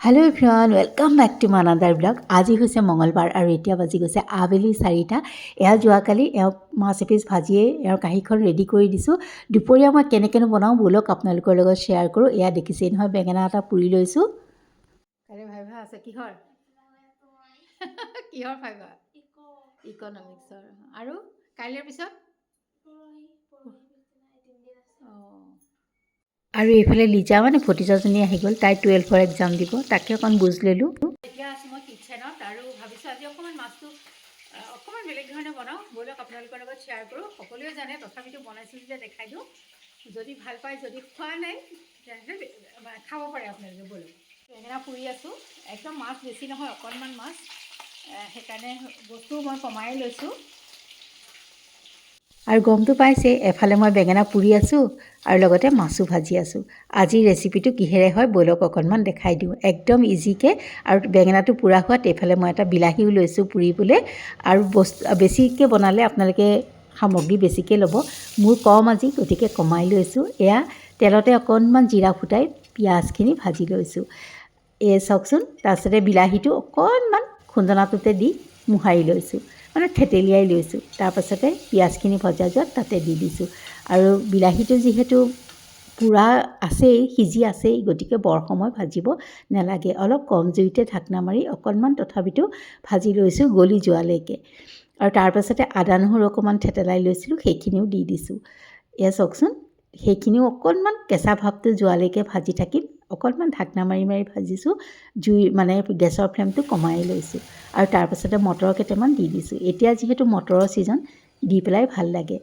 Hello everyone welcome back to मानादार blog. আজি হৈছে মঙ্গলবাৰ আৰু এতিয়া বাজি গৈছে আবেলি 4টা। এয়া যোৱাকালি মাছ এপিচ ভাজিয়ে ইয়াৰ কাহিখন ৰেডি কৰি দিছোঁ। দুপৰীয়া মই কেনেকেনো বনাওঁ বলক আপোনালোকৰ লগত শ্বেয়াৰ কৰোঁ। এয়া দেখিছেই নহয় বেঙেনা এটা পুৰি লৈছোঁ। আৰে ভাই আছে কিহৰ কিহৰ ফাইবা ইকনমিক্সৰ আৰু কাইলৈৰ পিছত আৰু এইফালে লিজা মানে ভতিজাজনী আহি গ'ল, তাই 12ৰ এক্সাম দিব, তাকে অকণ বুজ ল'লোঁ। এতিয়া আছোঁ মই কিটচেনত আৰু ভাবিছোঁ আজি অকণমান মাছটো অকণমান বেলেগ ধৰণে বনাওঁ বলক আপোনালোকৰ লগত শ্বেয়াৰ কৰোঁ। সকলোৱে জানে তথাপিতো বনাইছোঁ যেতিয়া দেখাই দিওঁ। যদি ভাল পায়, যদি খোৱা নাই তেনেহ'লে খাব পাৰে আপোনালোকে। বলক বেঙেনা পুৰি আছোঁ, একদম মাছ বেছি নহয় অকণমান মাছ, সেইকাৰণে বস্তু মই কমাই লৈছোঁ। আৰু গমটো পাইছে এফালে মই বেঙেনা পুৰি আছোঁ আৰু লগতে মাছো ভাজি আছোঁ। আজিৰ ৰেচিপিটো কিহেৰে হয় বলক অকণমান দেখাই দিওঁ, একদম ইজিকৈ। আৰু বেঙেনাটো পুৰা হোৱাত এইফালে মই এটা বিলাহীও লৈছোঁ পুৰিবলৈ। আৰু বেছিকৈ বনালে আপোনালোকে সামগ্ৰী বেছিকৈ ল'ব, মোৰ কম আজি গতিকে কমাই লৈছোঁ। এয়া তেলতে অকণমান জিৰা ফুটাই পিঁয়াজখিনি ভাজি লৈছোঁ, চাওকচোন। তাৰপিছতে বিলাহীটো অকণমান খুন্দনাটোতে দি মোহাৰি লৈছোঁ, মানে থেতেলিয়াই লৈছোঁ। তাৰপাছতে পিঁয়াজখিনি ভজা যোৱাত তাতে দি দিছোঁ। আৰু বিলাহীটো যিহেতু পূৰা আছেই, সিজি আছেই, গতিকে বৰ সময় ভাজিব নালাগে, অলপ কম জুইতে ঢাকনা মাৰি অকণমান তথাপিতো ভাজি লৈছোঁ গলি যোৱালৈকে। আৰু তাৰপাছতে আদা নহৰু অকণমান থেতেলাই লৈছিলোঁ, সেইখিনিও দি দিছোঁ। এয়া চাওকচোন, সেইখিনিও অকণমান কেঁচা ভাৱটো যোৱালৈকে ভাজি থাকিম। অকণমান ঢাকনা মাৰি মাৰি ভাজিছোঁ, জুই মানে গেছৰ ফ্লেমটো কমাই লৈছোঁ। আৰু তাৰপাছতে মটৰ কেইটামান দি দিছোঁ। এতিয়া যিহেতু মটৰৰ ছিজন, দি পেলাই ভাল লাগে,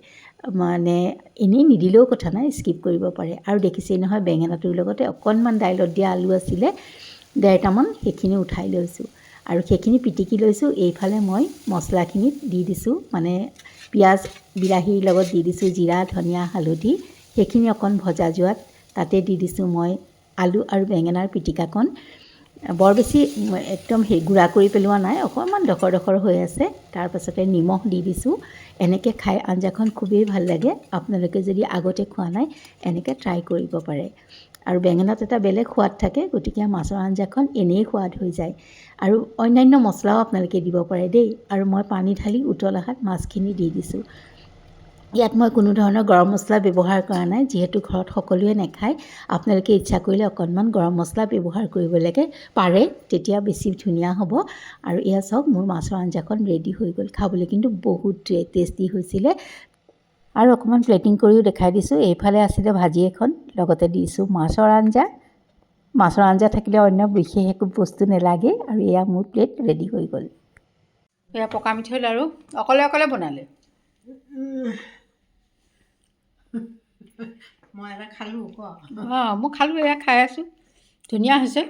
মানে এনেই নিদিলেও কথা নাই, স্কিপ কৰিব পাৰে। আৰু দেখিছেই নহয় বেঙেনাটোৰ লগতে অকণমান দাইলত দিয়া আলু আছিলে 1.5টামান, সেইখিনি উঠাই লৈছোঁ আৰু সেইখিনি পিটিকি লৈছোঁ। এইফালে মই মছলাখিনিত দি দিছোঁ, মানে পিঁয়াজ বিলাহীৰ লগত দি দিছোঁ জিৰা ধনিয়া হালধি, সেইখিনি অকণ ভজা যোৱাত তাতে দি দিছোঁ মই আলু আৰু বেঙেনাৰ পিটিকাকণ। বৰ বেছি একদম গুড়া কৰি পেলোৱা নাই, অকণমান ডখৰ ডখৰ হৈ আছে। তাৰপাছতে নিমখ দি দিছোঁ। এনেকৈ খাই আঞ্জাখন খুবেই ভাল লাগে, আপোনালোকে যদি আগতে খোৱা নাই এনেকৈ ট্ৰাই কৰিব পাৰে। আৰু বেঙেনাত এটা বেলেগ সোৱাদ থাকে, গতিকে মাছৰ আঞ্জাখন এনেই সোৱাদ হৈ যায়। আৰু অন্যান্য মছলাও আপোনালোকে দিব পাৰে দেই। আৰু মই পানী ঢালি উতল অহাত মাছখিনি দি দিছোঁ। ইয়াত মই কোনো ধৰণৰ গৰম মছলা ব্যৱহাৰ কৰা নাই, যিহেতু ঘৰত সকলোৱে নাখায়। আপোনালোকে ইচ্ছা কৰিলে অকণমান গৰম মছলা ব্যৱহাৰ কৰিব লাগে পাৰে, তেতিয়া বেছি ধুনীয়া হ'ব। আৰু এয়া চাওক মোৰ মাছৰ আঞ্জাখন ৰেডি হৈ গ'ল, খাবলৈ কিন্তু বহুত টেষ্টি হৈছিলে। আৰু অকণমান প্লেটিং কৰিও দেখাই দিছোঁ। এইফালে আছিলে ভাজি এখন, লগতে দিছোঁ মাছৰ আঞ্জা। মাছৰ আঞ্জা থাকিলে অন্য বিশেষ একো বস্তু নালাগে। আৰু এয়া মোৰ প্লেট ৰেডি হৈ গ'ল। এয়া পকা মিঠৈ লাৰু অকলে অকলে বনালে। মই এটা খালোঁ, মই খালোঁ, এয়া খাই আছোঁ, ধুনীয়া হৈছে।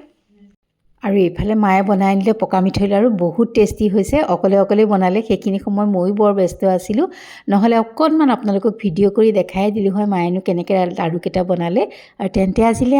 আৰু এইফালে মায়ে বনাই আনিলে পকা মিঠৈ লাৰু, বহুত টেষ্টি হৈছে। অকলে অকলে বনালে, সেইখিনি সময় ময়ো বৰ ব্যস্ত আছিলোঁ, নহ'লে অকণমান আপোনালোকক ভিডিঅ' কৰি দেখাই দিলোঁ হয় মায়েনো কেনেকৈ লাৰুকেইটা বনালে। আৰু তেন্তে আজিলৈ